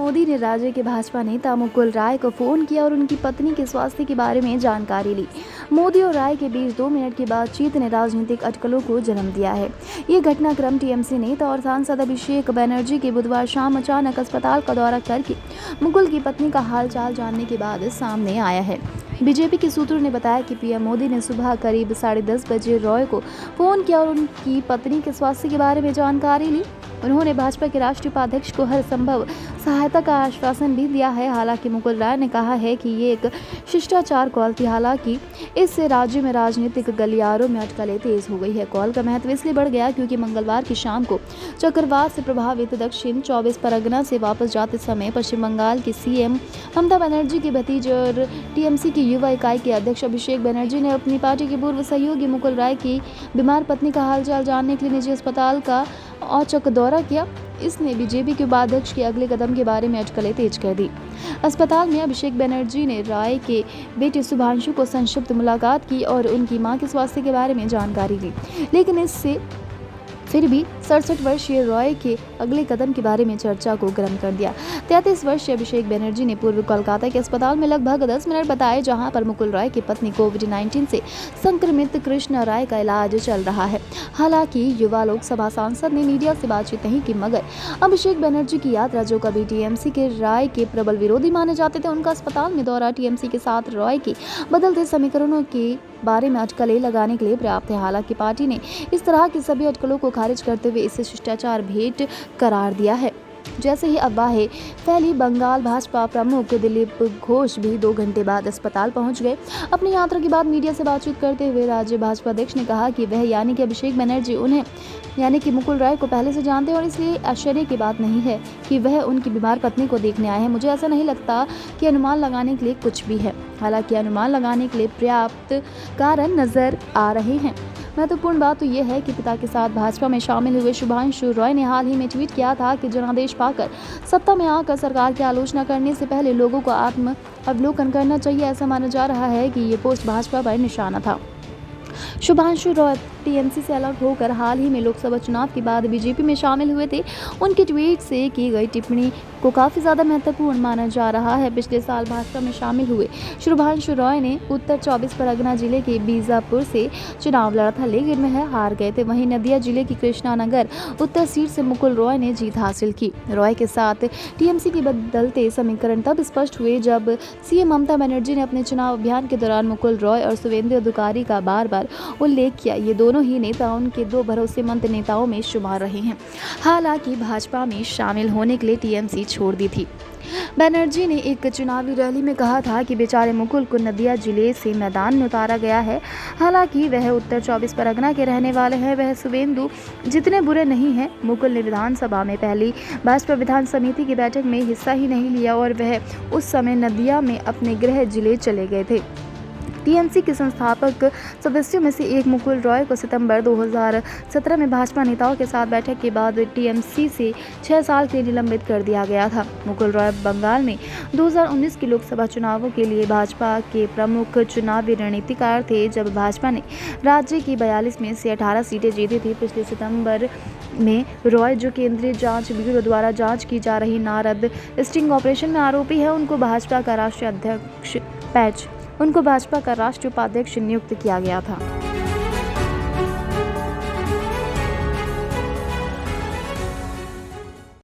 मोदी ने राज्य के भाजपा नेता मुकुल राय को फोन किया और उनकी पत्नी के स्वास्थ्य के बारे में जानकारी ली। मोदी और राय के बीच 2 मिनट की बातचीत ने राजनीतिक अटकलों को जन्म दिया है। ये घटनाक्रम टीएमसी नेता और सांसद अभिषेक बनर्जी के बुधवार शाम अचानक अस्पताल का दौरा करके मुकुल की पत्नी का हालचाल जानने के बाद सामने आया है। बीजेपी के सूत्रों ने बताया कि पीएम मोदी ने सुबह करीब 10:30 बजे रॉय को फोन किया और उनकी पत्नी के स्वास्थ्य के बारे में जानकारी ली। उन्होंने भाजपा के राष्ट्रीय उपाध्यक्ष को हर संभव सहायता का आश्वासन भी दिया है। हालांकि मुकुल राय ने कहा है कि ये एक शिष्टाचार कॉल थी। हालांकि इससे राज्य में राजनीतिक गलियारों में अटकलें तेज हो गई है। कॉल का महत्व इसलिए बढ़ गया क्योंकि मंगलवार की शाम को चक्रवात से प्रभावित दक्षिण 24 परगना से वापस जाते समय पश्चिम बंगाल की सीएम ममता बनर्जी के भतीजे और टीएमसी की युवा इकाई के अध्यक्ष अभिषेक बनर्जी ने अपनी पार्टी के पूर्व सहयोगी मुकुल राय की बीमार पत्नी का हालचाल जानने के लिए निजी अस्पताल का औचक दौरा किया। इसने बीजेपी के उपाध्यक्ष के अगले कदम के बारे में अटकलें तेज कर दी। अस्पताल में अभिषेक बनर्जी ने राय के बेटे शुभांशु को संक्षिप्त मुलाकात की और उनकी मां के स्वास्थ्य के बारे में जानकारी ली। लेकिन इससे फिर भी 67 वर्षीय रॉय के अगले कदम के बारे में चर्चा को गर्म कर दिया। 33 वर्षीय अभिषेक बनर्जी ने पूर्व कोलकाता के अस्पताल में लगभग 10 मिनट बताए, जहां पर मुकुल राय की पत्नी कोविड-19 से संक्रमित कृष्णा राय का इलाज चल रहा है। हालांकि युवा लोकसभा सांसद ने मीडिया से बातचीत नहीं की, मगर अभिषेक बनर्जी की यात्रा, जो कभी टीएमसी के राय के प्रबल विरोधी माने जाते थे, उनका अस्पताल में दौरा टीएमसी के साथ रॉय के बदलते समीकरणों के बारे में अटकलें लगाने के लिए पर्याप्त है। हालांकि पार्टी ने इस तरह की सभी अटकलों को खारिज करते हुए इसे शिष्टाचार भेंट करार दिया है। जैसे ही अफवाहें फैली, बंगाल भाजपा प्रमुख दिलीप घोष भी 2 घंटे बाद अस्पताल पहुंच गए। अपनी यात्रा के बाद मीडिया से बातचीत करते हुए राज्य भाजपा अध्यक्ष ने कहा कि वह यानी कि अभिषेक बनर्जी उन्हें यानी कि मुकुल राय को पहले से जानते हैं और इसलिए आश्चर्य की बात नहीं है कि वह उनकी बीमार पत्नी को देखने आए हैं। मुझे ऐसा नहीं लगता कि अनुमान लगाने के लिए कुछ भी है। हालांकि अनुमान लगाने के लिए पर्याप्त कारण नजर आ रहे हैं। महत्वपूर्ण बात तो यह है कि पिता के साथ भाजपा में शामिल हुए शुभांशु रॉय ने हाल ही में ट्वीट किया था कि जनादेश पाकर सत्ता में आकर सरकार की आलोचना करने से पहले लोगों को आत्म अवलोकन करना चाहिए। ऐसा माना जा रहा है कि ये पोस्ट भाजपा पर निशाना था। शुभांशु रॉय टीएमसी से अलग होकर हाल ही में लोकसभा चुनाव के बाद बीजेपी में शामिल हुए थे। उनके ट्वीट से की गई टिप्पणी को काफ़ी ज़्यादा महत्वपूर्ण माना जा रहा है। पिछले साल भाजपा में शामिल हुए शुभांशु रॉय ने उत्तर 24 परगना जिले के बीजापुर से चुनाव लड़ा था, लेकिन वह हार गए थे। वहीं नदिया जिले की कृष्णानगर उत्तर सीट से मुकुल रॉय ने जीत हासिल की। रॉय के साथ टीएमसी के बदलते समीकरण तब स्पष्ट हुए जब सीएम ममता बनर्जी ने अपने चुनाव अभियान के दौरान मुकुल रॉय और शुभेंदु अधिकारी का बार बार उल्लेख किया। ये दोनों ही नेता उनके 2 भरोसेमंद नेताओं में शुमार रहे हैं। हालांकि भाजपा में शामिल होने के लिए टीएमसी छोड़ दी थी। बनर्जी ने एक चुनावी रैली में कहा था कि बेचारे मुकुल को नदिया जिले से मैदान में उतारा गया है। हालांकि वह उत्तर 24 परगना के रहने वाले हैं। वह शुभेंदु जितने बुरे नहीं हैं। मुकुल ने विधानसभा में पहली भाजपा विधान समिति की बैठक में हिस्सा ही नहीं लिया और वह उस समय नदिया में अपने गृह जिले चले गए थे। टीएमसी के संस्थापक सदस्यों में से एक मुकुल रॉय को सितंबर 2017 में भाजपा नेताओं के साथ बैठक के बाद टीएमसी से 6 साल के लिए निलंबित कर दिया गया था। मुकुल रॉय बंगाल में 2019 के लोकसभा चुनावों के लिए भाजपा के प्रमुख चुनावी रणनीतिकार थे, जब भाजपा ने राज्य की 42 में से 18 सीटें जीती थी। पिछले सितंबर में रॉय, जो केंद्रीय जांच ब्यूरो द्वारा जांच की जा रही नारद स्टिंग ऑपरेशन में आरोपी है, उनको भाजपा का राष्ट्रीय उपाध्यक्ष नियुक्त किया गया था।